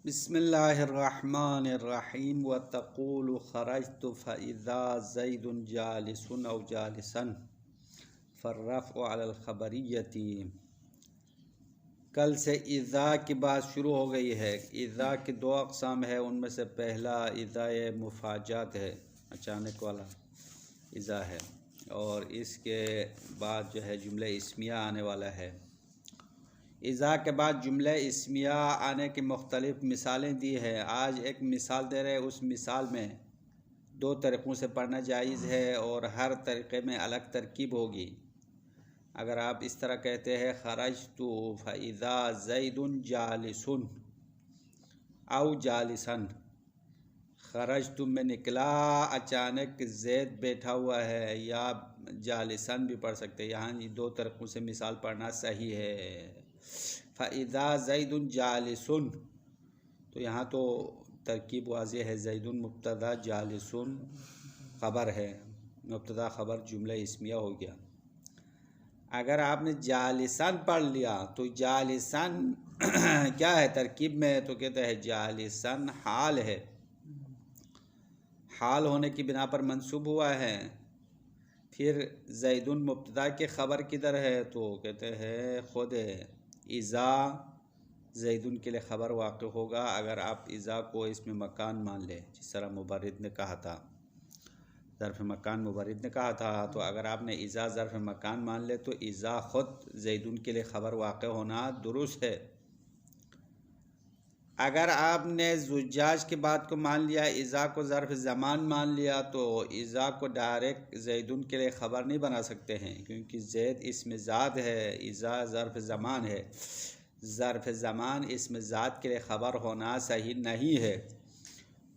بسم اللہ الرحمن الرحیم وتقول خرجت فإذا زید جالس او جالسا فالرفع علی الخبریتی۔ کل سے اذا کی بات شروع ہو گئی ہے۔ اذا کی دو اقسام ہے، ان میں سے پہلا اذا مفاجات ہے، اچانک والا اذا ہے، اور اس کے بعد جو ہے جملہ اسمیہ آنے والا ہے۔ اذا کے بعد جملہ اسمیہ آنے کی مختلف مثالیں دی ہے۔ آج ایک مثال دے رہے، اس مثال میں دو طریقوں سے پڑھنا جائز ہے اور ہر طریقے میں الگ ترکیب ہوگی۔ اگر آپ اس طرح کہتے ہیں خرجت فاذا زید جالس او جالسا، خرجت میں نکلا اچانک زید بیٹھا ہوا ہے، یا جالسن بھی پڑھ سکتے ہیں۔ یہاں یہ دو طریقوں سے مثال پڑھنا صحیح ہے۔ فاذا زید جالس، تو یہاں تو ترکیب واضح ہے، زید مبتدا جالس خبر ہے، مبتدا خبر جملہ اسمیہ ہو گیا۔ اگر آپ نے جالسن پڑھ لیا تو جالسن کیا ہے ترکیب میں، تو کہتے ہیں جالسن حال ہے، حال ہونے کی بنا پر منصوب ہوا ہے۔ پھر زید مبتدا کے خبر کدھر ہے، تو کہتے ہیں خود اذا زیدن کے لیے خبر واقع ہوگا اگر آپ اذا کو اس میں مکان مان لیں، جس طرح مبرد نے کہا تھا، ظرف مکان مبرد نے کہا تھا۔ تو اگر آپ نے اذا ظرف مکان مان لے تو اذا خود زیدن کے لیے خبر واقع ہونا درست ہے۔ اگر آپ نے زجاج کی بات کو مان لیا، اذا کو ظرف زمان مان لیا، تو اذا کو ڈائریکٹ زیدن کے لیے خبر نہیں بنا سکتے ہیں، کیونکہ زید اسم ذات ہے، اذا ظرف زمان ہے۔ ظرف زمان اسم ذات کے لیے خبر ہونا صحیح نہیں ہے۔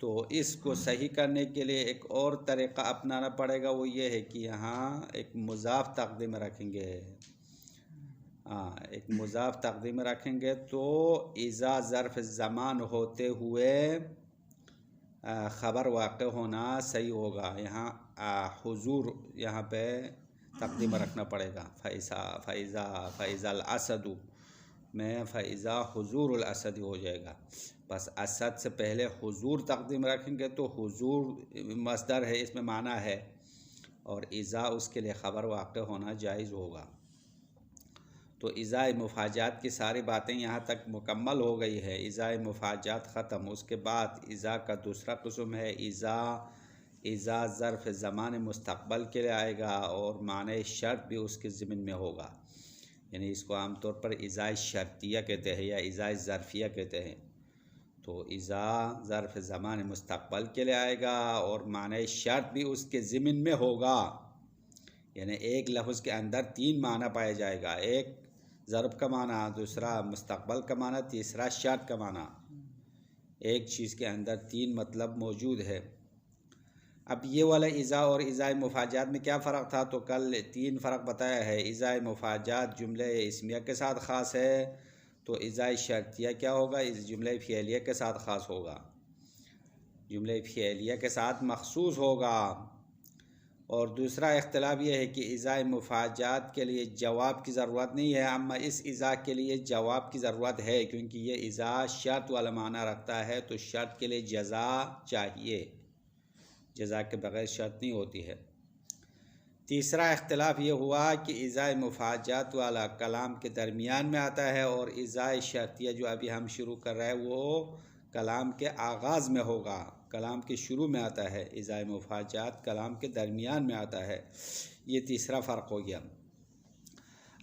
تو اس کو صحیح کرنے کے لیے ایک اور طریقہ اپنانا پڑے گا، وہ یہ ہے کہ یہاں ایک مضاف تقدیم رکھیں گے۔ ایک مضاف تقدیم رکھیں گے تو اذا ظرف زمان ہوتے ہوئے خبر واقع ہونا صحیح ہوگا۔ یہاں حضور یہاں پہ تقدیم رکھنا پڑے گا۔ فَإِذَا الْأَسَدُ میں فَإِذَا حضور الاسد ہو جائے گا، بس اسد سے پہلے حضور تقدیم رکھیں گے تو حضور مصدر ہے، اس میں معنی ہے، اور اذا اس کے لیے خبر واقع ہونا جائز ہوگا۔ تو اذا مفاجات کی ساری باتیں یہاں تک مکمل ہو گئی ہے۔ اذا مفاجات ختم۔ اس کے بعد اذا کا دوسرا قسم ہے اذا ظرف زمان مستقبل کے لیے آئے گا اور معنی شرط بھی اس کے ضمن میں ہوگا، یعنی اس کو عام طور پر اذا شرطیہ کہتے ہیں یا اذا ظرفیہ کہتے ہیں۔ تو اذا ظرف زمان مستقبل کے لیے آئے گا اور معنی شرط بھی اس کے ضمن میں ہوگا، یعنی ایک لفظ کے اندر تین معنی پائے جائے گا، ایک ضرب کا معنی، دوسرا مستقبل کا معنی، تیسرا شرط کا معنی۔ ایک چیز کے اندر تین مطلب موجود ہے۔ اب یہ والا اذا اور اذا مفاجات میں کیا فرق تھا، تو کل تین فرق بتایا ہے۔ اذا مفاجات جملہ اسمیہ کے ساتھ خاص ہے، تو اذا شرطیہ کیا ہوگا، اس جملہ فعلیہ کے ساتھ خاص ہوگا، جملہ فعلیہ کے ساتھ مخصوص ہوگا۔ اور دوسرا اختلاف یہ ہے کہ اذا مفاجات کے لیے جواب کی ضرورت نہیں ہے، اما اس اذا کے لیے جواب کی ضرورت ہے، کیونکہ یہ اذا شرط والا معنی رکھتا ہے، تو شرط کے لیے جزا چاہیے، جزا کے بغیر شرط نہیں ہوتی ہے۔ تیسرا اختلاف یہ ہوا کہ اذا مفاجات والا کلام کے درمیان میں آتا ہے، اور اذا شرطیہ جو ابھی ہم شروع کر رہے ہیں وہ کلام کے آغاز میں ہوگا، کلام کے شروع میں آتا ہے۔ اذا مفاجات کلام کے درمیان میں آتا ہے، یہ تیسرا فرق ہو گیا۔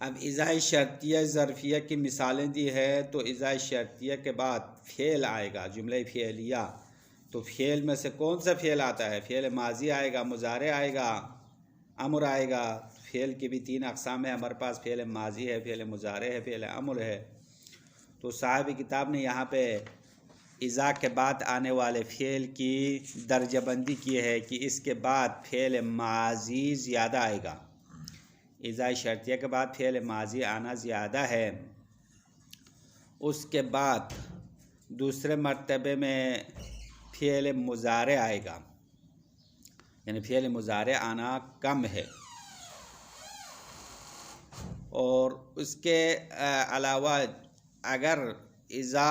اب اذا شرطیہ ظرفیہ کی مثالیں دی ہے، تو اذا شرطیہ کے بعد فعل آئے گا، جملہ فعلیہ۔ تو فعل میں سے کون سا فعل آتا ہے، فعل ماضی آئے گا، مضارع آئے گا، امر آئے گا۔ فعل کی بھی تین اقسام ہیں ہمارے پاس، فعل ماضی ہے، فعل مضارع ہے، فعل امر ہے۔ تو صاحب کتاب نے یہاں پہ اذا کے بعد آنے والے فعل کی درجہ بندی کی ہے کہ اس کے بعد فعل ماضی زیادہ آئے گا۔ اذا شرطیہ کے بعد فعل ماضی آنا زیادہ ہے، اس کے بعد دوسرے مرتبے میں فعل مضارع آئے گا، یعنی فعل مضارع آنا کم ہے۔ اور اس کے علاوہ اگر اذا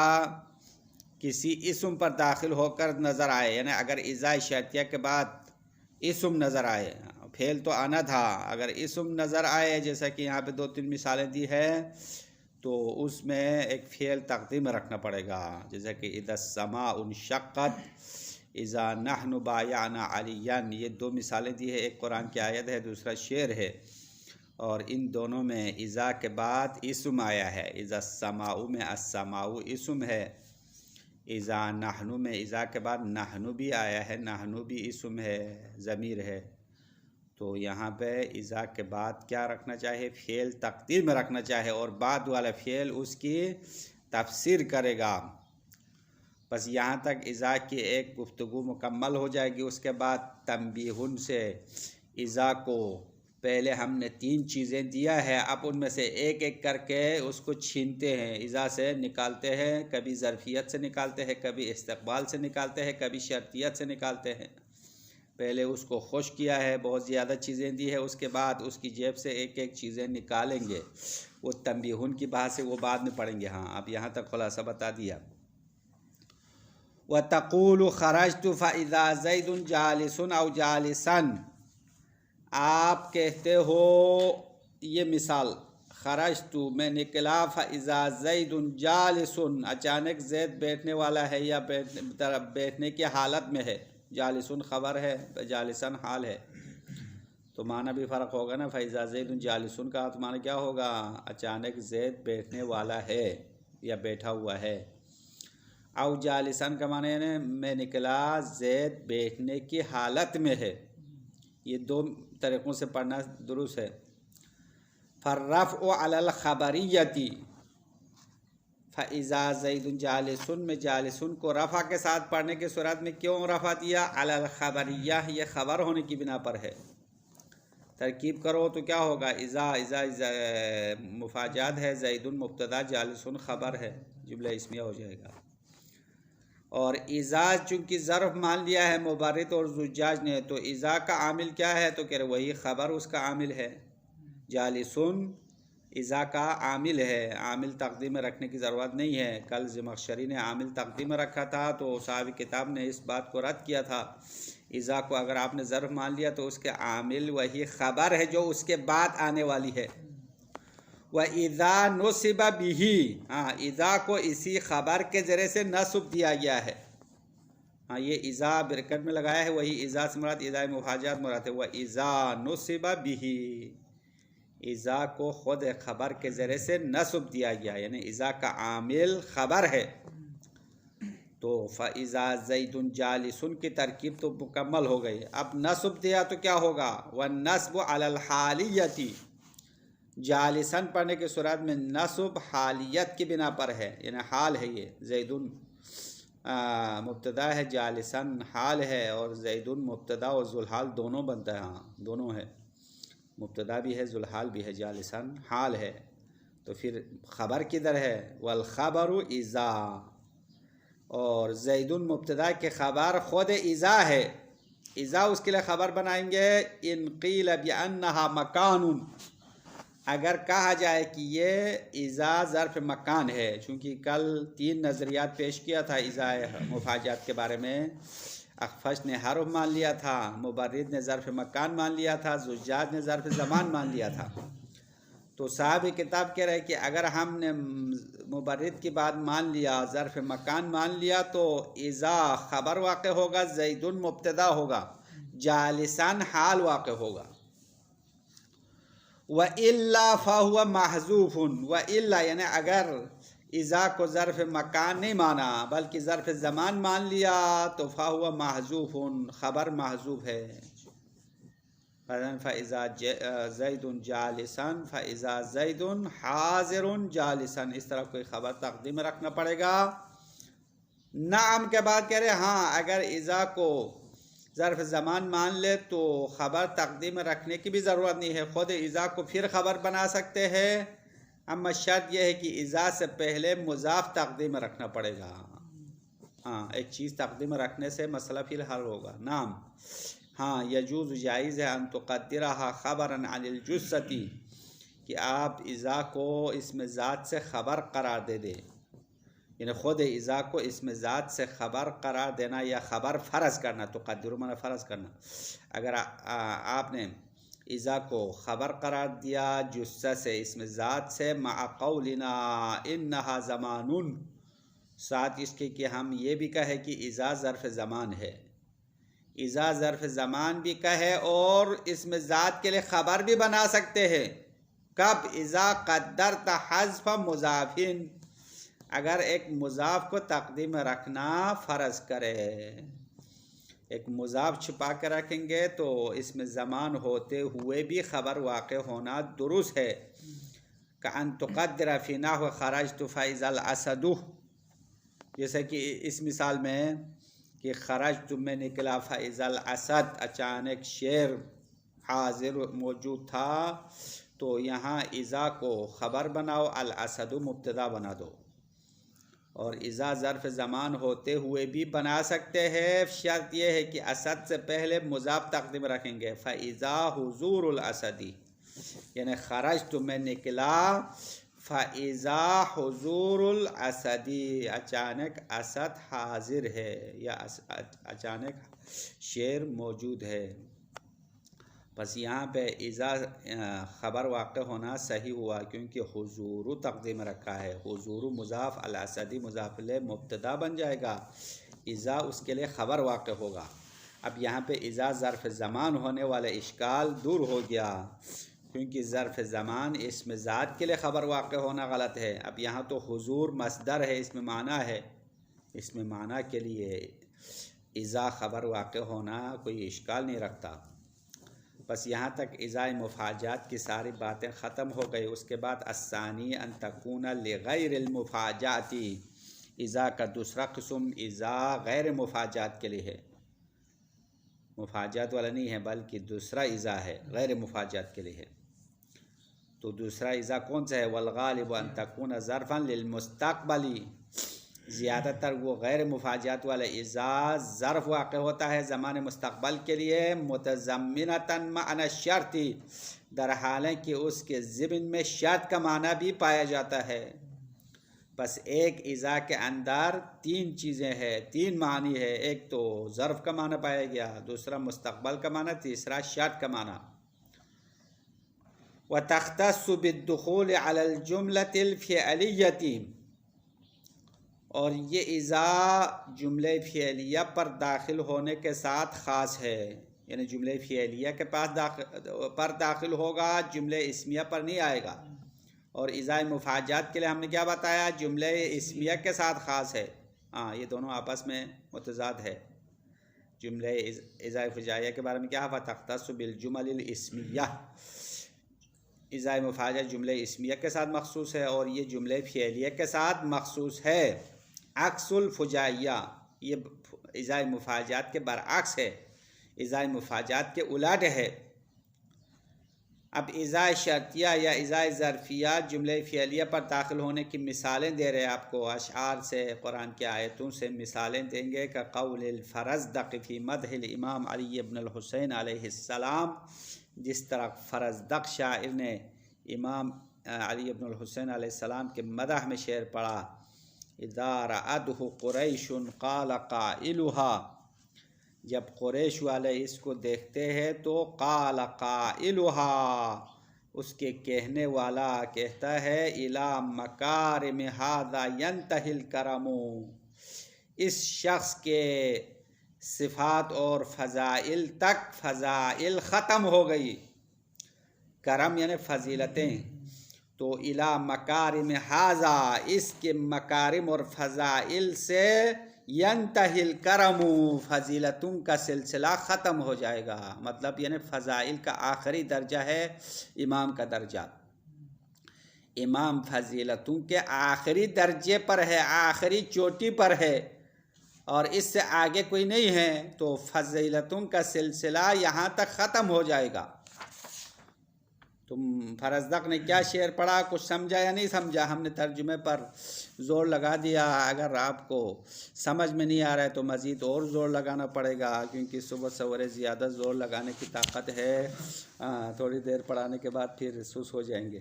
کسی اسم پر داخل ہو کر نظر آئے، یعنی اگر اذا شرطیہ کے بعد اسم نظر آئے، فعل تو آنا تھا، اگر اسم نظر آئے جیسا کہ یہاں پہ 2-3 مثالیں دی ہے تو اس میں ایک فعل تقدیم رکھنا پڑے گا، جیسا کہ اذا السماء انشقت، اذا نحن بایعنا علیاً، یہ 2 مثالیں دی ہے، ایک قرآن کی آیت ہے، دوسرا شعر ہے، اور ان دونوں میں اذا کے بعد اسم آیا ہے، اذا السماء میں السماء اسم ہے، اذا نحن میں اذا کے بعد نحن بھی آیا ہے، نحن بھی اسم ہے، ضمیر ہے، تو یہاں پہ اذا کے بعد کیا رکھنا چاہیے؟ فعل تقدیر میں رکھنا چاہے، اور بعد والا فعل اس کی تفسیر کرے گا۔ بس یہاں تک اذا کی ایک گفتگو مکمل ہو جائے گی۔ اس کے بعد تنبیہن سے اذا کو پہلے ہم نے 3 چیزیں دیا ہے، اب ان میں سے ایک ایک کر کے اس کو چھینتے ہیں، اذا سے نکالتے ہیں، کبھی ظرفیت سے نکالتے ہیں، کبھی استقبال سے نکالتے ہیں، کبھی شرطیت سے نکالتے ہیں۔ پہلے اس کو خوش کیا ہے، بہت زیادہ چیزیں دی ہے، اس کے بعد اس کی جیب سے ایک ایک چیزیں نکالیں گے، وہ تنبیہن کی بات سے وہ بعد میں پڑھیں گے۔ ہاں اب یہاں تک خلاصہ بتا دیا۔ وَتَقُولُ خَرَجْتُ فَإِذَا زَيْدٌ جَالِسٌ أَوْ جَالِسًا، آپ کہتے ہو، یہ مثال، خرجت میں نکلا، فَإِذَا زَيْدٌ جَالِسٌ، اچانک زید بیٹھنے والا ہے یا بیٹھنے کی حالت میں ہے، جالسن خبر ہے، جالسن حال ہے، تو معنی بھی فرق ہوگا نا۔ فَإِذَا زَيْدٌ جَالِسٌ کا تو معنی کیا ہوگا؟ اچانک زید بیٹھنے والا ہے یا بیٹھا ہوا ہے۔ او جالسن کا معنی ہے میں نکلا زید بیٹھنے کی حالت میں ہے۔ یہ 2 طریقوں سے پڑھنا درست ہے۔ فَالرَّفْعُ عَلَى الْخَبَرِيَّةِ، فَإِذَا زَيْدٌ جَالِسٌ میں جالسن کو رفع کے ساتھ پڑھنے کی صورت میں کیوں رفع دیا؟ علی الخبریہ، یہ خبر ہونے کی بنا پر ہے۔ ترکیب کرو تو کیا ہوگا؟ اذا مفاجات ہے، زیدن مبتدا، جالسن خبر ہے، جملہ اسمیہ ہو جائے گا۔ اور اذا چونکہ ظرف مان لیا ہے مبرد اور زجاج نے، تو اذا کا عامل کیا ہے؟ تو کہہ رہے وہی خبر اس کا عامل ہے، جالسن اذا کا عامل ہے، عامل تقدیم میں رکھنے کی ضرورت نہیں ہے۔ کل زمخشری نے عامل تقدیم میں رکھا تھا تو صاحب کتاب نے اس بات کو رد کیا تھا۔ اذا کو اگر آپ نے ظرف مان لیا تو اس کے عامل وہی خبر ہے جو اس کے بعد آنے والی ہے۔ وَإِذَا نُصِبَ بِهِ، ہاں اذا کو اسی خبر کے ذریعے سے نصب دیا گیا ہے۔ ہاں یہ اذا برکت میں لگایا ہے، وہی اذا سے مراد اذا مفاجات مراد ہے۔ وَإِذَا نُصِبَ بِهِ، اذا کو خود خبر کے ذریعے سے نصب دیا گیا، یعنی اذا کا عامل خبر ہے۔ تو فَإِذَا زَيْدٌ جَالِسٌ کی ترکیب تو مکمل ہو گئی۔ اب نصب دیا تو کیا ہوگا؟ وَالنَّصْبُ عَلَى الْحَالِيَّةِ، جالسن پڑھنے کی صورت میں نصب حالیت کی بنا پر ہے، یعنی حال ہے، یہ زیدن مبتدا ہے، جالسن حال ہے، اور زیدن مبتدا اور ذوالحال دونوں بنتا ہے، ہاں دونوں ہے، مبتدا بھی ہے ذوالحال بھی ہے، جالسن حال ہے، تو پھر خبر کدھر ہے؟ والخبر اذا، اور زیدن مبتدا کے خبر خود اذا ہے، اذا اس کے لیے خبر بنائیں گے۔ ان قیل بانہا مکان، اگر کہا جائے کہ یہ اذا ظرف مکان ہے، چونکہ کل 3 نظریات پیش کیا تھا اذا مفاجات کے بارے میں۔ اخفش نے حرف مان لیا تھا، مبرد نے ظرف مکان مان لیا تھا، زجاج نے ظرف زمان مان لیا تھا۔ تو صاحب کتاب کہہ رہے کہ اگر ہم نے مبرد کی بات مان لیا، ظرف مکان مان لیا، تو اذا خبر واقع ہوگا، زیدن مبتدا ہوگا، جالسان حال واقع ہوگا۔ وَإِلَّا فَهُوَ مَحْذُوفٌ، وَإِلَّا یعنی اگر اذا کو ظرف مکان نہیں مانا بلکہ ظرف زمان مان لیا تو فَهُوَ مَحْذُوفٌ، خبر محذوف ہے۔ فَإِذَا زَيْدٌ جَالِسًا، فَإِذَا زَيْدٌ حَاضِرٌ جَالِسًا، اس طرح کوئی خبر تقدیم رکھنا پڑے گا۔ نعم کے بعد کہہ رہے ہاں اگر اذا کو ظرف زمان مان لے تو خبر تقدیم رکھنے کی بھی ضرورت نہیں ہے، خود اذا کو پھر خبر بنا سکتے ہیں، اما شرط یہ ہے کہ اذا سے پہلے مضاف تقدیم رکھنا پڑے گا۔ ہاں ایک چیز تقدیم رکھنے سے مسئلہ پھر حل ہوگا۔ نعم، ہاں یجوز جائز ہے، ان تقدرها خبرا عن الجثة، کہ آپ اذا کو اس میں ذات سے خبر قرار دے دیں، یعنی خود اذا کو اسم ذات سے خبر قرار دینا یا خبر فرض کرنا، تو قدر مانا فرض کرنا. اگر آپ نے اذا کو خبر قرار دیا جثہ سے اسم ذات سے مع قولنا انہا زمان، ساتھ اس کے کہ ہم یہ بھی کہے کہ اذا ظرف زمان ہے، اذا ظرف زمان بھی کہے اور اسم ذات کے لیے خبر بھی بنا سکتے ہیں. کب؟ اذا قدرت حذف مضاف، اگر ایک مضاف کو تقدیم رکھنا فرض کرے. ایک مضاف چھپا کے رکھیں گے تو اسم زمان ہوتے ہوئے بھی خبر واقع ہونا درست ہے. کأن تقدر فی نحو خرجت فإذا الأسد، جیسے کہ اس مثال میں کہ خرجت میں نکلا فإذا الأسد، اچانک شیر حاضر موجود تھا، تو یہاں اذا کو خبر بناؤ، الاسد مبتدا بنا دو. اور اذا ظرف زمان ہوتے ہوئے بھی بنا سکتے ہیں، شرط یہ ہے کہ اسد سے پہلے مضاف تقدیم رکھیں گے. فإذا حضور الاسد، یعنی خرجت میں نکلا فإذا حضور الاسد، اچانک اسد حاضر ہے یا اچانک شیر موجود ہے. بس یہاں پہ اذا خبر واقع ہونا صحیح ہوا کیونکہ حضور تقدیم رکھا ہے. حضور مضاف، الاسدی مضاف الیہ مبتدا بن جائے گا، اذا اس کے لیے خبر واقع ہوگا. اب یہاں پہ اذا ظرف زمان ہونے والا اشکال دور ہو گیا، کیونکہ ظرف زمان اسم ذات کے لیے خبر واقع ہونا غلط ہے. اب یہاں تو حضور مصدر ہے، اس میں معنی ہے، اس میں معنی کے لیے اذا خبر واقع ہونا کوئی اشکال نہیں رکھتا. بس یہاں تک اذا مفاجات کی ساری باتیں ختم ہو گئی. اس کے بعد الثانی ان تکون لغیر المفاجاتی، اذا کا دوسرا قسم اذا غیر مفاجات کے لیے ہے، مفاجات والا نہیں ہے بلکہ دوسرا اذا ہے، غیر مفاجات کے لیے ہے. تو دوسرا اذا کون سا ہے؟ والغالب ان تکون ظرفا للمستقبلی، زیادہ تر وہ غیر مفاجات والا اذا ظرف واقع ہوتا ہے زمان مستقبل کے لیے، متضمنۃ معنی الشرط، در حال کہ اس کے ضمن میں شرط کا معنی بھی پایا جاتا ہے. بس ایک اذا کے اندر تین چیزیں ہیں، تین معنی ہے. ایک تو ظرف کا معنی پایا گیا، دوسرا مستقبل کا معنی، تیسرا شرط کا معنی. وتختص بالدخول علی الجملة الفعلیة، اور یہ اذا جملہ فعلیہ پر داخل ہونے کے ساتھ خاص ہے. یعنی جملہ فعلیہ کے پاس پر داخل ہوگا، جملہ اسمیہ پر نہیں آئے گا. اور اذا مفاجات کے لیے ہم نے کیا بتایا؟ جملہ اسمیہ کے ساتھ خاص ہے. ہاں، یہ دونوں آپس میں متضاد ہے. جملہ اذا فجائیہ کے بارے میں کیا ہے؟ تختص بالجمل الاسمیہ، اذا مفاجہ جملہ اسمیہ کے ساتھ مخصوص ہے اور یہ جملہ فعلیہ کے ساتھ مخصوص ہے. عکس الفجائیہ، یہ اذا مفاجات کے برعکس ہے، اذا مفاجات کے الٹ ہے. اب اذا شرطیہ یا اذا ظرفیہ جملہ فعلیہ پر داخل ہونے کی مثالیں دے رہے ہیں آپ کو، اشعار سے، قرآن کی آیتوں سے مثالیں دیں گے. کہ قول الفرزدق فی مدح الامام علی بن الحسین علیہ السلام، جس طرح فرزدق شاعر نے امام علی بن الحسین علیہ السلام کے مدح میں شعر پڑھا، اذا رأته قریش قال قائلها، جب قریش والے اس کو دیکھتے ہیں تو قال قائلها، اس کے کہنے والا کہتا ہے، الی مکارم ھذا ینتہی الکرم، اس شخص کے صفات اور فضائل تک فضائل ختم ہو گئی. کرم یعنی فضیلتیں، تو الی مکارم ھذا، اس کے مکارم اور فضائل سے ینتہی الکرم، فضیلتوں کا سلسلہ ختم ہو جائے گا. مطلب یعنی فضائل کا آخری درجہ ہے امام کا درجہ. امام فضیلتوں کے آخری درجے پر ہے، آخری چوٹی پر ہے، اور اس سے آگے کوئی نہیں ہے، تو فضیلتوں کا سلسلہ یہاں تک ختم ہو جائے گا. تم فرزدق نے کیا شعر پڑھا؟ کچھ سمجھا یا نہیں سمجھا؟ ہم نے ترجمے پر زور لگا دیا. اگر آپ کو سمجھ میں نہیں آ رہا ہے تو مزید اور زور لگانا پڑے گا، کیونکہ صبح سویرے زیادہ زور لگانے کی طاقت ہے. تھوڑی دیر پڑھانے کے بعد پھر سست ہو جائیں گے.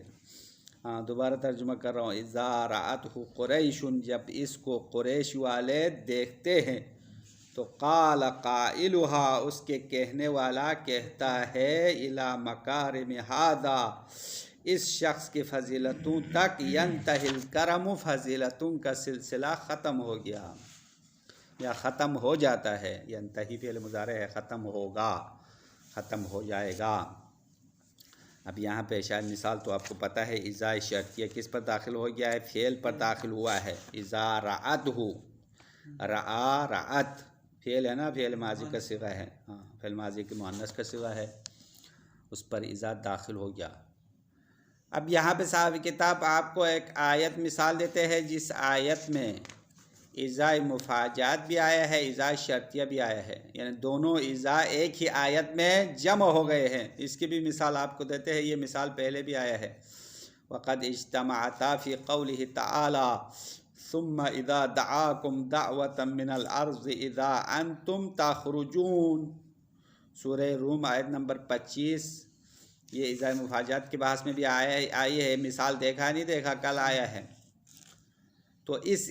ہاں دوبارہ ترجمہ کر رہا ہوں، اذا رأتہ قریش، جب اس کو قریش والے دیکھتے ہیں، تو قال قائلها، اس کے کہنے والا کہتا ہے، الی مکارم ھذا، اس شخص کی فضیلتوں تک، ینتہی الکرم، فضیلتوں کا سلسلہ ختم ہو گیا یا ختم ہو جاتا ہے. ینتہی فعل مضارع ہے، ختم ہوگا، ختم ہو جائے گا. اب یہاں پہ شاید مثال تو آپ کو پتہ ہے، اذا شرطیہ کس پر داخل ہو گیا ہے؟ فعل پر داخل ہوا ہے. اذا رأتہ، رأى رأت فعل ہے نا، فعل ماضی کا صیغہ ہے، ہاں فعل ماضی کے مؤنث کا صیغہ ہے، اس پر اذا داخل ہو گیا. اب یہاں پہ صاحب کتاب آپ کو ایک آیت مثال دیتے ہیں، جس آیت میں اذا مفاجات بھی آیا ہے، اذا شرطیہ بھی آیا ہے، یعنی دونوں اذا ایک ہی آیت میں جمع ہو گئے ہیں. اس کی بھی مثال آپ کو دیتے ہیں، یہ مثال پہلے بھی آیا ہے. وقد اجتمعتا فی قولہ تعالی ثم اذا دعاکم دعوة من الارض اذا انتم تخرجون، سورہ روم آیت نمبر 25. یہ اذا مفاجات کے بحث میں بھی آئی ہے، مثال دیکھا نہیں دیکھا، کل آیا ہے. تو اس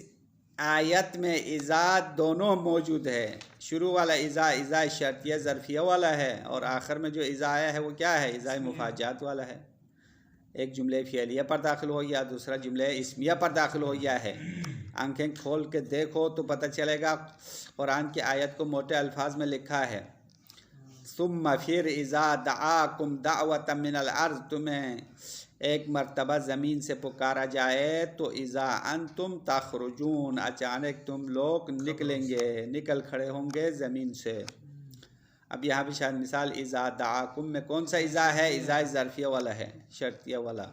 آیت میں اذا دونوں موجود ہے. شروع والا اذا شرطیہ ظرفیہ والا ہے، اور آخر میں جو اذا آیا ہے وہ کیا ہے؟ اذا مفاجات والا ہے. ایک جملے فعلیہ پر داخل ہو گیا، دوسرا جملے اسمیہ پر داخل ہو گیا ہے. آنکھیں کھول کے دیکھو تو پتہ چلے گا، قرآن کی آیت کو موٹے الفاظ میں لکھا ہے. ثم پھر اذا دعاکم دعوة من الارض، تمہیں ایک مرتبہ زمین سے پکارا جائے تو اذا انتم تخرجون، اچانک تم لوگ نکلیں گے، نکل کھڑے ہوں گے زمین سے. اب یہاں بھی شاید مثال اذا دعاکم میں کون سا اذا ہے؟ اذا ظرفیہ والا ہے، شرطیہ والا.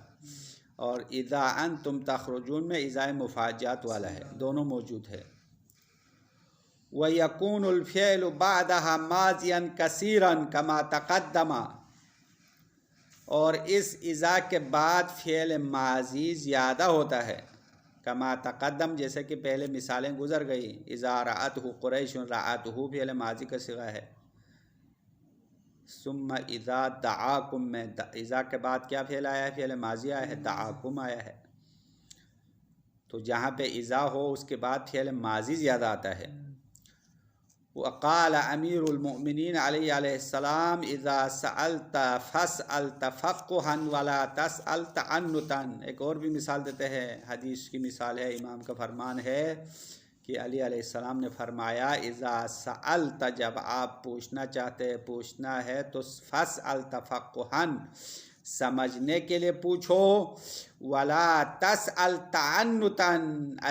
اور اذا انتم تخرجون میں اذا مفاجات والا ہے، دونوں موجود ہے. وَيَكُونُ الْفِعْلُ بَعْدَهَا مَاضِيًا كَثِيرًا كَمَا تَقَدَّمَ، اور اس اذا کے بعد فعل ماضی زیادہ ہوتا ہے. کما تقدم، جیسے کہ پہلے مثالیں گزر گئی. اذا رأتہ قریش، رأتہ فعل ماضی کا صیغہ ہے. ثم اذا دعاکم میں اذا کے بعد کیا فعل آیا ہے؟ فعل ماضی آیا ہے، دعاکم آیا ہے. تو جہاں پہ اذا ہو اس کے بعد فعل ماضی زیادہ آتا ہے. وقال امیر المؤمنین علیہ السلام اذا سألت فاسأل تفقها ولا تسأل تعنتا. ایک اور بھی مثال دیتے ہیں، حدیث کی مثال ہے، امام کا فرمان ہے کہ علی علیہ السلام نے فرمایا اذا سألت، جب آپ پوچھنا چاہتے، پوچھنا ہے تو فاسأل تفقها، سمجھنے کے لیے پوچھو، ولا تسأل تعنتا،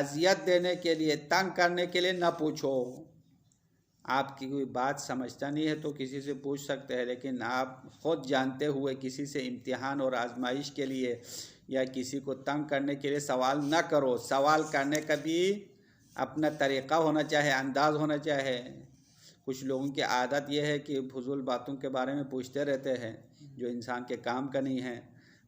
اذیت دینے کے لیے، تنگ کرنے کے لیے نہ پوچھو. آپ کی کوئی بات سمجھتا نہیں ہے تو کسی سے پوچھ سکتے ہیں، لیکن آپ خود جانتے ہوئے کسی سے امتحان اور آزمائش کے لیے یا کسی کو تنگ کرنے کے لیے سوال نہ کرو. سوال کرنے کا بھی اپنا طریقہ ہونا چاہے، انداز ہونا چاہے. کچھ لوگوں کی عادت یہ ہے کہ فضول باتوں کے بارے میں پوچھتے رہتے ہیں جو انسان کے کام کا نہیں ہے،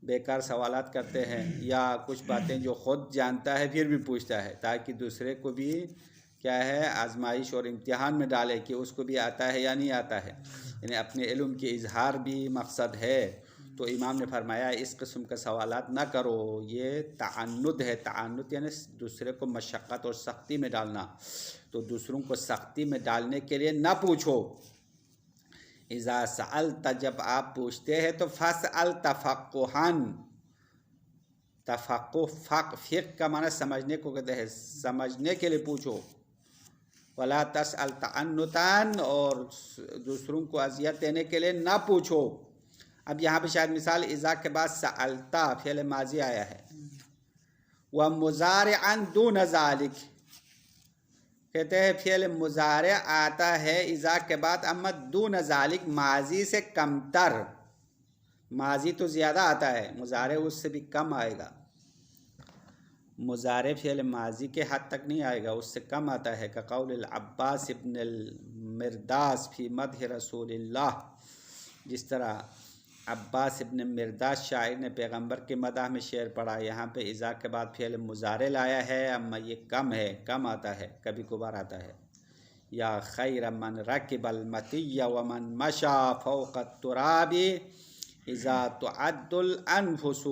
بیکار سوالات کرتے ہیں، یا کچھ باتیں جو خود جانتا ہے پھر بھی پوچھتا ہے تاکہ دوسرے کو بھی کیا ہے، آزمائش اور امتحان میں ڈالے کہ اس کو بھی آتا ہے یا نہیں آتا ہے. یعنی اپنے علم کی اظہار بھی مقصد ہے. تو امام نے فرمایا اس قسم کا سوالات نہ کرو، یہ تعنت ہے. تعنت یعنی دوسرے کو مشقت اور سختی میں ڈالنا. تو دوسروں کو سختی میں ڈالنے کے لیے نہ پوچھو. اذا سألت، جب آپ پوچھتے ہیں تو فاسأل تفقها، تفقہ فقہ کا معنی سمجھنے کو کہتے ہیں، سمجھنے کے لیے پوچھو. ولا تسأل تعنتا، اور دوسروں کو اذیت دینے کے لیے نہ پوچھو. اب یہاں پہ شاید مثال اذا کے بعد سألتا فعل ماضی آیا ہے. ومضارعا دون ذلک، کہتے ہیں فعل مضارع آتا ہے اذا کے بعد، اما دون ذلک ماضی سے کم تر. ماضی تو زیادہ آتا ہے، مضارع اس سے بھی کم آئے گا. مضارع فعل ماضی کے حد تک نہیں آئے گا، اس سے کم آتا ہے. کقول العباس ابن المرداس فی مدح رسول اللہ، جس طرح عباس ابن مرداس شاعر نے پیغمبر کے مدح میں شعر پڑھا. یہاں پہ اذا کے بعد فعل مضارع لایا ہے، اما یہ کم ہے، کم آتا ہے، کبھی کبھار آتا ہے. یا خیر من رکب المطی ومن مشا فوق التراب اذا تعد الانفس.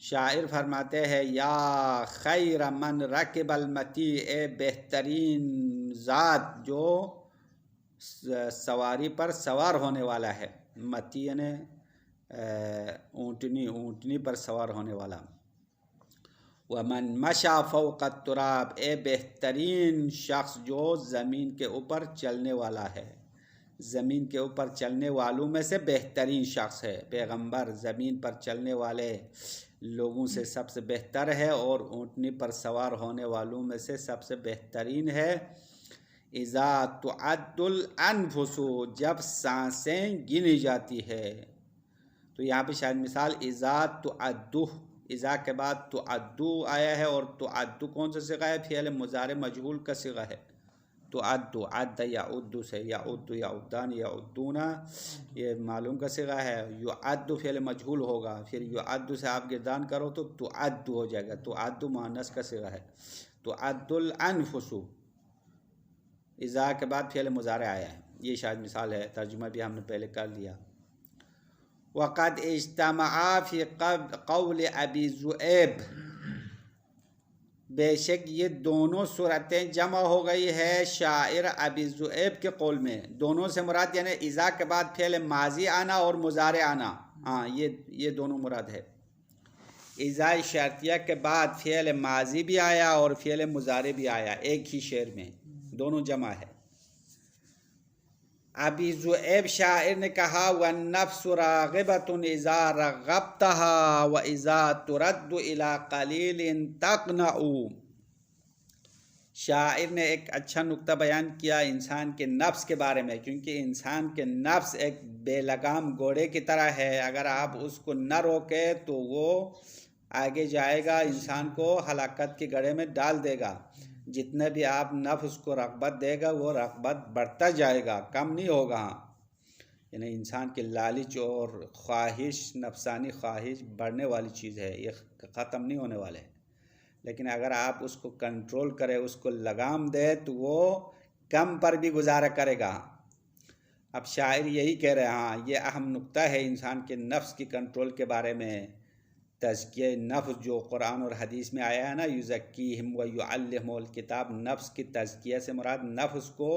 شاعر فرماتے ہیں یا خیر من رکب المتی، اے بہترین ذات جو سواری پر سوار ہونے والا ہے، متی یعنی اونٹنی پر سوار ہونے والا. ومن مشا فوق التراب، اے بہترین شخص جو زمین کے اوپر چلنے والا ہے، زمین کے اوپر چلنے والوں میں سے بہترین شخص ہے. پیغمبر زمین پر چلنے والے لوگوں سے سب سے بہتر ہے اور اونٹنی پر سوار ہونے والوں میں سے سب سے بہترین ہے. اذا تعد الانفس، جب سانسیں گنی جاتی ہے. تو یہاں پہ شاید مثال اذا تعدو، اذا کے بعد تعدو آیا ہے، اور تعدو کون سا صیغہ ہے؟ فعل مضارع مجہول کا صیغہ ہے. تعدو، عد یعد سے، یعد یعدان یعدون، یہ معلوم کا صیغہ ہے. یعد فعل مجہول ہوگا، پھر یعد سے آپ گردان کرو تو تعد ہو جائے گا. تعد مؤنث کا صیغہ ہے. تعد الانفس، اذا کے بعد فعل مضارع آیا ہے. یہ شاید مثال ہے، ترجمہ بھی ہم نے پہلے کر لیا. وقد اجتمعا فی قول ابی ذؤیب، بے شک یہ دونوں صورتیں جمع ہو گئی ہے شاعر ابی ذؤیب کے قول میں. دونوں سے مراد یعنی اذا کے بعد فعل ماضی آنا اور مضارع آنا، یہ دونوں مراد ہے. اذا شرطیہ کے بعد فعل ماضی بھی آیا اور فعل مضارع بھی آیا ایک ہی شعر میں، دونوں جمع ہے. ابی ذؤیب شاعر نے کہا والنفس راغبۃ اذا رغبتها واذا ترد الى قلیل تقنع. شاعر نے ایک اچھا نکتہ بیان کیا انسان کے نفس کے بارے میں، کیونکہ انسان کے نفس ایک بے لگام گھوڑے کی طرح ہے. اگر آپ اس کو نہ روکے تو وہ آگے جائے گا، انسان کو ہلاکت کے گڑھے میں ڈال دے گا. جتنے بھی آپ نفس کو رغبت دے گا وہ رغبت بڑھتا جائے گا، کم نہیں ہوگا. یعنی انسان کی لالچ اور خواہش، نفسانی خواہش بڑھنے والی چیز ہے، یہ ختم نہیں ہونے والے. لیکن اگر آپ اس کو کنٹرول کرے، اس کو لگام دے تو وہ کم پر بھی گزارا کرے گا. اب شاعر یہی کہہ رہے ہیں، یہ اہم نکتہ ہے انسان کے نفس کی کنٹرول کے بارے میں. تزکیہ نفس جو قرآن اور حدیث میں آیا ہے نا، یزکیہم ویعلمہم الکتاب، نفس کی تزکیہ سے مراد نفس کو،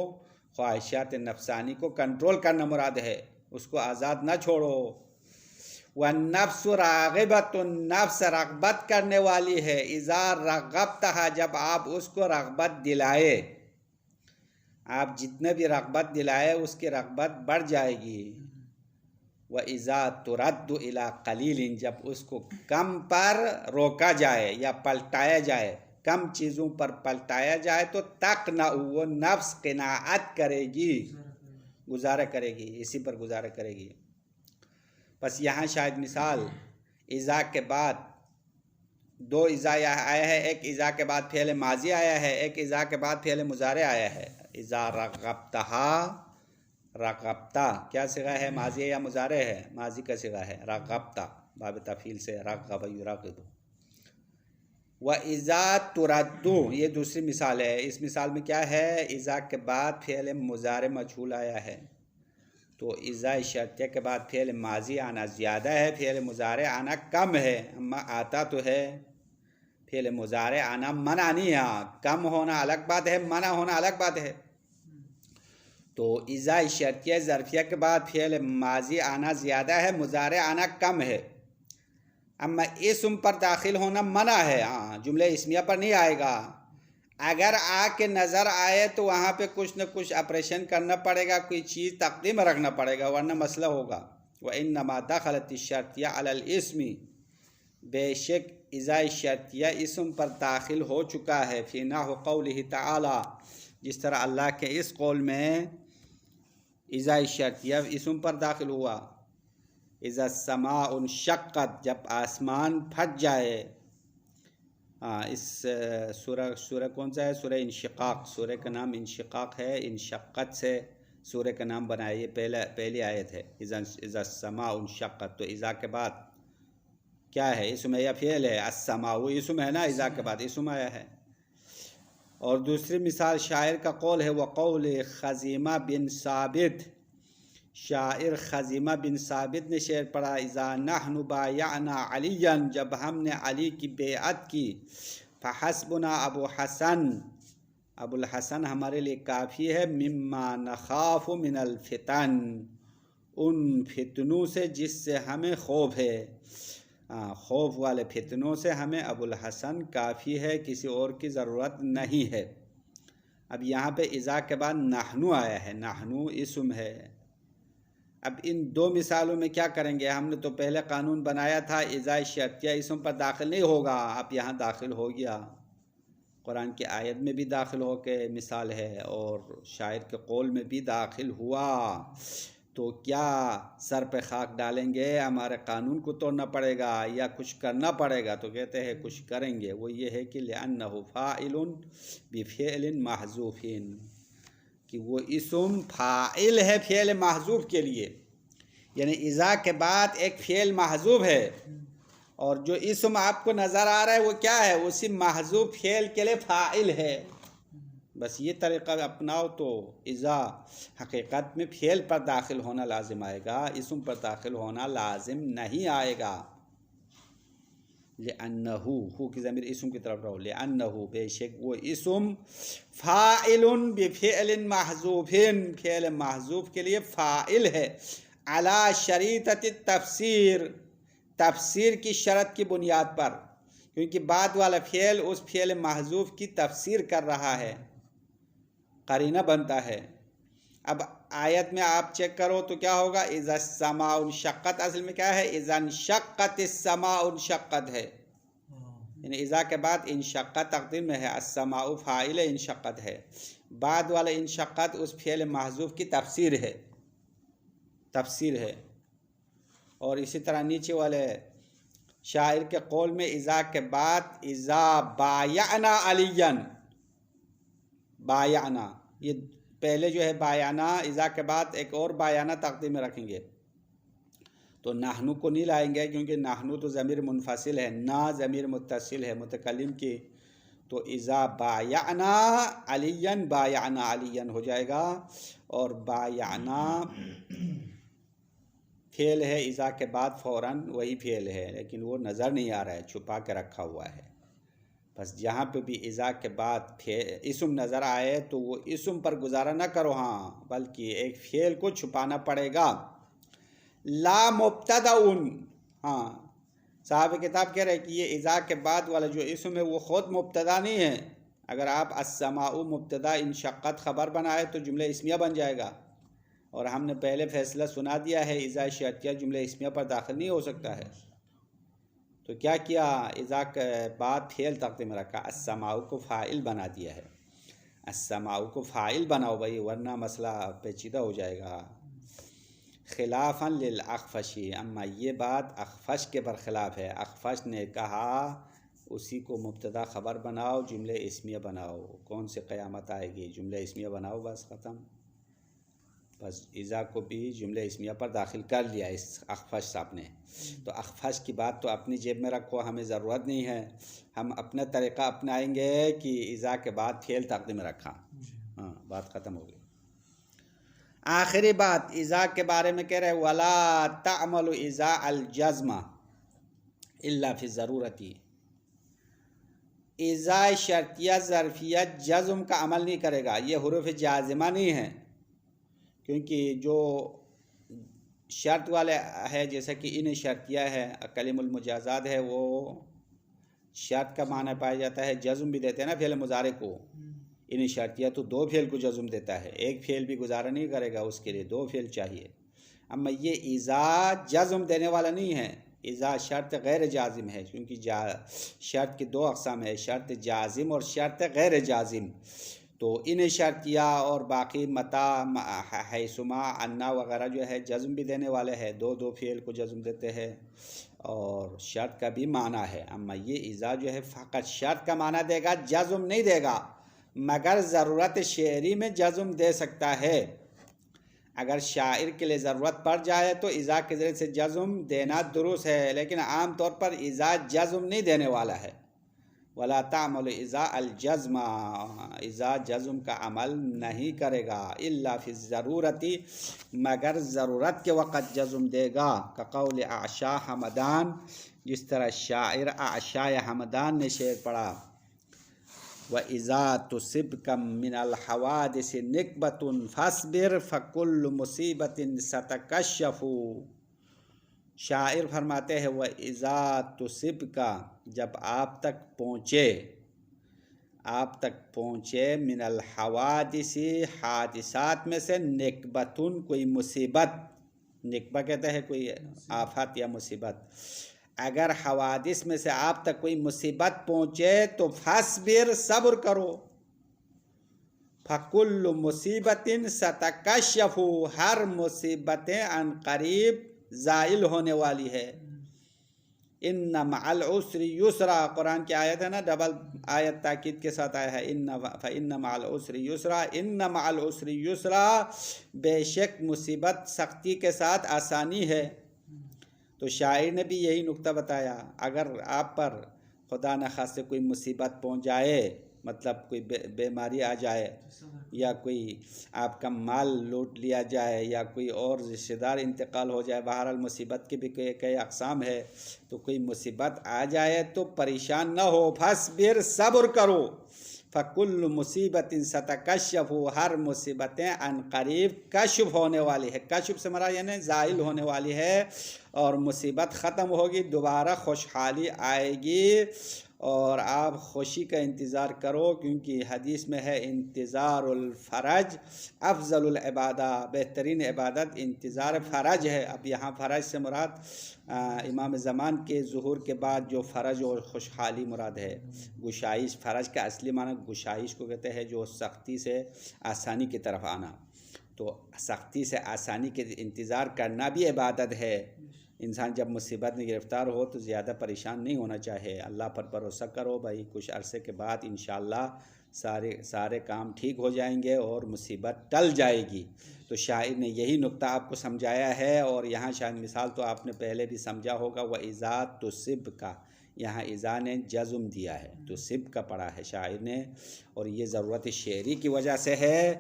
خواہشات نفسانی کو کنٹرول کرنا مراد ہے، اس کو آزاد نہ چھوڑو. والنفس راغبۃ، نفس رغبت کرنے والی ہے. اذا رغبتہا، جب آپ اس کو رغبت دلائے، آپ جتنے بھی رغبت دلائے اس کی رغبت بڑھ جائے گی. وَإِذَا تُرَدُّ إِلَىٰ قَلِيلٍ، جب اس کو کم پر روکا جائے یا پلٹایا جائے، کم چیزوں پر پلٹایا جائے تو تقنع، وہ نفس قناعت کرے گی، گزارا کرے گی، اسی پر گزارا کرے گی. بس یہاں شاید مثال اذا کے بعد دو اذا آیا ہے، ایک اذا کے بعد فعل ماضی آیا ہے، ایک اذا کے بعد فعل مضارع آیا ہے. اذا رغبتہا، رغبتا کیا صیغہ ہے؟ ماضی ہے یا مضارع ہے؟ ماضی کا صیغہ ہے. رغبتا باب تفعیل سے رغب یرغب. وَإِذَا تُرَدُّ، یہ دوسری مثال ہے. اس مثال میں کیا ہے؟ اذا کے بعد فعل مضارع مجہول آیا ہے، تو اذا شرطیہ کے بعد فعل ماضی آنا زیادہ ہے، فعل مضارع آنا کم ہے. اما آتا تو ہے، فعل مضارع آنا منع نہیں ہے. کم ہونا الگ بات ہے، منع ہونا الگ بات ہے. تو اذا شرطیہ ظرفیہ کے بعد فعل ماضی آنا زیادہ ہے، مضارع آنا کم ہے. اما اسم پر داخل ہونا منع ہے، جملہ اسمیہ پر نہیں آئے گا. اگر آ کے نظر آئے تو وہاں پہ کچھ نہ کچھ آپریشن کرنا پڑے گا، کوئی چیز تقدیم رکھنا پڑے گا، ورنہ مسئلہ ہوگا. وَإِنَّمَا دَخَلَتِ الشَّرْطِيَّةُ عَلَى الْإِسْمِ، بے شک اذا شرطیہ اسم پر داخل ہو چکا ہے. فی نحو قولہ تعالی، جس طرح اللہ کے اس قول میں اذا شرطیہ اسم پر داخل ہوا. اذا السماء انشقت، جب آسمان پھٹ جائے. اس سورہ کون سا ہے؟ سورہ انشقاق. سورہ کا نام انشقاق ہے، انشقت سے سورہ کا نام بنایا. یہ پہلی آیت ہے. اذا السماء انشقت، تو اذا کے بعد کیا ہے؟ اسم ہے یا فعل ہے؟ السماء وہ اسم ہے نا، اذا کے بعد اسم آیا ہے. اور دوسری مثال شاعر کا قول ہے، وقول خزیمہ بن ثابت، شاعر خزیمہ بن ثابت نے شعر پڑھا، اذا نحن بایعنا علیا، جب ہم نے علی کی بیعت کی، فحسبنا ابو الحسن ہمارے لیے کافی ہے، مما نخاف من الفتن، ان فتنوں سے جس سے ہمیں خوف ہے، خوف والے فتنوں سے ہمیں ابو الحسن کافی ہے، کسی اور کی ضرورت نہیں ہے۔ اب یہاں پہ اذا کے بعد نحنو آیا ہے، نحنو اسم ہے۔ اب ان دو مثالوں میں کیا کریں گے؟ ہم نے تو پہلے قانون بنایا تھا اذا شرطیہ اسم پر داخل نہیں ہوگا، اب یہاں داخل ہو گیا، قرآن کی آیت میں بھی داخل ہو کے مثال ہے اور شاعر کے قول میں بھی داخل ہوا، تو کیا سر پہ خاک ڈالیں گے؟ ہمارے قانون کو توڑنا پڑے گا یا کچھ کرنا پڑے گا؟ تو کہتے ہیں کچھ کریں گے، وہ یہ ہے کہ لأنہ فاعل بفعل محذوف، کہ وہ اسم فاعل ہے فعل محذوف کے لیے، یعنی اذا کے بعد ایک فعل محذوف ہے، اور جو اسم آپ کو نظر آ رہا ہے وہ کیا ہے؟ اسی محذوف فعل کے لیے فاعل ہے۔ بس یہ طریقہ اپناؤ تو اذا حقیقت میں فعل پر داخل ہونا لازم آئے گا، اسم پر داخل ہونا لازم نہیں آئے گا۔ لأنہ، ہو کی ضمیر اسم کی طرف رہو، لأنہ بے شک وہ اسم فاعل بفعل محذوف، فعل محذوف کے لیے فاعل ہے، علی شریطۃ التفسیر، تفسیر کی شرط کی بنیاد پر، کیونکہ بعد والا فعل اس فعل محذوف کی تفسیر کر رہا ہے، قرینہ بنتا ہے۔ اب آیت میں آپ چیک کرو تو کیا ہوگا؟ اذا السماء انشقت، اصل میں کیا ہے؟ اذا انشقت السماء انشقت ہے، یعنی اذا کے بعد انشقت تقدیر میں ہے، السماء فاعل انشقت ہے، بعد والا انشقت اس فعل محذوف کی تفسیر ہے۔ اور اسی طرح نیچے والے شاعر کے قول میں اذا کے بعد اذا بایعنا علیاً، بایعنا، یہ پہلے جو ہے بایعنا، اذا کے بعد ایک اور بایعنا تقدیم میں رکھیں گے تو نحنو کو نہیں لائیں گے، کیونکہ نحنو تو ضمیر منفصل ہے، نا ضمیر متصل ہے متکلم کی، تو اذا بایعنا علیاً، بایعنا علیاً ہو جائے گا، اور بایعنا فعل ہے اذا کے بعد فوراً وہی فعل ہے، لیکن وہ نظر نہیں آ رہا ہے، چھپا کے رکھا ہوا ہے۔ بس جہاں پہ بھی اذا کے بعد اسم نظر آئے تو وہ اسم پر گزارا نہ کرو، ہاں بلکہ ایک فعل کو چھپانا پڑے گا۔ لا مبتدأ، ہاں صاحب کتاب کہہ رہے کہ یہ اذا کے بعد والا جو اسم ہے وہ خود مبتدا نہیں ہے، اگر آپ السماء مبتدا انشقت خبر بنائے تو جملہ اسمیہ بن جائے گا، اور ہم نے پہلے فیصلہ سنا دیا ہے اذا شرطیہ جملہ اسمیہ پر داخل نہیں ہو سکتا ہے۔ تو کیا کیا؟ اذا کے بعد فعل تقدیم رکھا، السماء کو فاعل بنا دیا ہے، السماء کو فاعل بناؤ بھائی، ورنہ مسئلہ پیچیدہ ہو جائے گا۔ خلافاً للاخفشی، اما یہ بات اخفش کے برخلاف ہے، اخفش نے کہا اسی کو مبتدا خبر بناؤ، جملہ اسمیہ بناؤ، کون سی قیامت آئے گی، جملہ اسمیہ بناؤ، بس ختم۔ بس اذا کو بھی جملہ اسمیہ پر داخل کر لیا اس اخفش صاحب نے، تو اخفش کی بات تو اپنی جیب میں رکھو، ہمیں ضرورت نہیں ہے، ہم اپنا طریقہ اپنائیں گے کہ اذا کے بعد فعل تقدیم رکھا، ہاں بات ختم ہو گئی۔ آخری بات اذا کے بارے میں کہہ رہے ولا تعمل اذا الجزم الا فی ضرورتی، اذا شرطیہ ظرفیہ جزم کا عمل نہیں کرے گا، یہ حروف جازمہ نہیں ہے، کیونکہ جو شرط والے ہے جیسا کہ ان شرطیہ ہے، کلم المجازات ہے، وہ شرط کا معنی پایا جاتا ہے، جزم بھی دیتے ہیں نا فعل مضارع کو، ان شرطیہ تو دو فعل کو جزم دیتا ہے، ایک فعل بھی گزارا نہیں کرے گا، اس کے لیے دو فعل چاہیے۔ اما یہ اذا جزم دینے والا نہیں ہے، اذا شرط غیر جازم ہے، کیونکہ شرط کی دو اقسام ہے، شرط جازم اور شرط غیر جازم، تو ان شرطیہ اور باقی متا، حیثما، انا وغیرہ جو ہے جزم بھی دینے والے ہیں، دو فعل کو جزم دیتے ہیں اور شرط کا بھی معنی ہے۔ اما یہ اذا جو ہے فقط شرط کا معنی دے گا، جزم نہیں دے گا، مگر ضرورت شعری میں جزم دے سکتا ہے، اگر شاعر کے لیے ضرورت پڑ جائے تو اذا کے ذریعے سے جزم دینا درست ہے، لیکن عام طور پر اذا جزم نہیں دینے والا ہے، ولا تعمل اذا الجزم، اذا جزم کا عمل نہیں کرے گا، الا فی الضرورتی، مگر ضرورت کے وقت جزم دے گا، کقول اعشا حمدان، جس طرح شاعر اعشا حمدان نے شعر پڑھا، وَإِذَا تُصِبْكَ مِنَ الْحَوَادِثِ نِكْبَةٌ فَاصْبِرْ فَكُلُّ مُصِيبَةٍ سَتَكَشَّفُ۔ شاعر فرماتے ہیں وَإِذَا تُصِبْكَ، جب آپ تک پہنچے من الحوادث، حادثات میں سے، نکبتن، کوئی مصیبت، نکبہ کہتے ہیں کوئی آفت یا مصیبت، اگر حوادث میں سے آپ تک کوئی مصیبت پہنچے تو فاصبر، صبر کرو، فَكُلُّ مُصِيبَةٍ سَتَكَشَّفُ، ہر مصیبتیں عن قریب زائل ہونے والی ہے، ان مع العسر یسرا، قرآن کی آیت ہے نا، ڈبل آیت تاکید کے ساتھ آیا ہے، فَإِنَّ مع العسر یسرا، ان مع العسر یسرا، بے شک مصیبت سختی کے ساتھ آسانی ہے۔ تو شاعر نے بھی یہی نقطہ بتایا، اگر آپ پر خدا نخواستہ کوئی مصیبت پہنچ جائے، مطلب کوئی بیماری آ جائے، یا کوئی آپ کا مال لوٹ لیا جائے، یا کوئی اور رشتہ دار انتقال ہو جائے، بہرحال مصیبت کے بھی کئی اقسام ہے، تو کوئی مصیبت آ جائے تو پریشان نہ ہو، فاصبر، صبر کرو، فَكُلُّ مُصِيبَةٍ سَتَكَشَّفُ، ہر مصیبتیں عن قریب کشف ہونے والی ہے، کشف سے مراد یعنی زائل ہونے والی ہے، اور مصیبت ختم ہوگی، دوبارہ خوشحالی آئے گی، اور آپ خوشی کا انتظار کرو، کیونکہ حدیث میں ہے انتظار الفرج افضل العبادہ، بہترین عبادت انتظار فرج ہے۔ اب یہاں فرج سے مراد امام زمان کے ظہور کے بعد جو فرج اور خوشحالی مراد ہے، گشائش، فرج کا اصلی معنی گشائش کو کہتے ہیں، جو سختی سے آسانی کی طرف آنا، تو سختی سے آسانی کے انتظار کرنا بھی عبادت ہے۔ انسان جب مصیبت میں گرفتار ہو تو زیادہ پریشان نہیں ہونا چاہے، اللہ پر بھروسہ کرو بھائی، کچھ عرصے کے بعد انشاءاللہ سارے کام ٹھیک ہو جائیں گے اور مصیبت ٹل جائے گی۔ تو شاعر نے یہی نقطہ آپ کو سمجھایا ہے، اور یہاں شاید مثال تو آپ نے پہلے بھی سمجھا ہوگا، وَإِذَا تُصِبْكَ، یہاں اذا نے جزم دیا ہے، تو سب کا پڑھا ہے شاعر نے، اور یہ ضرورت شعری کی وجہ سے ہے،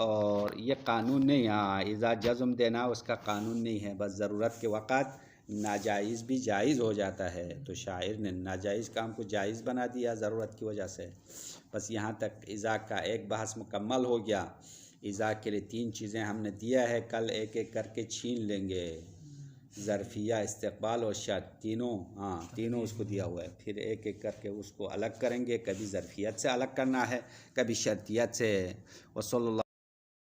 اور یہ قانون نہیں، ہاں اذا جزم دینا اس کا قانون نہیں ہے، بس ضرورت کے وقت ناجائز بھی جائز ہو جاتا ہے، تو شاعر نے ناجائز کام کو جائز بنا دیا ضرورت کی وجہ سے۔ بس یہاں تک اذا کا ایک بحث مکمل ہو گیا۔ اذا کے لیے 3 چیزیں ہم نے دیا ہے، کل ایک ایک کر کے چھین لیں گے، ظرفیہ، استقبال اور شرط، تینوں اس کو دیا ہوا ہے، پھر ایک ایک کر کے اس کو الگ کریں گے، کبھی ظرفیت سے الگ کرنا ہے، کبھی شرطیت سے، وصلی اللہ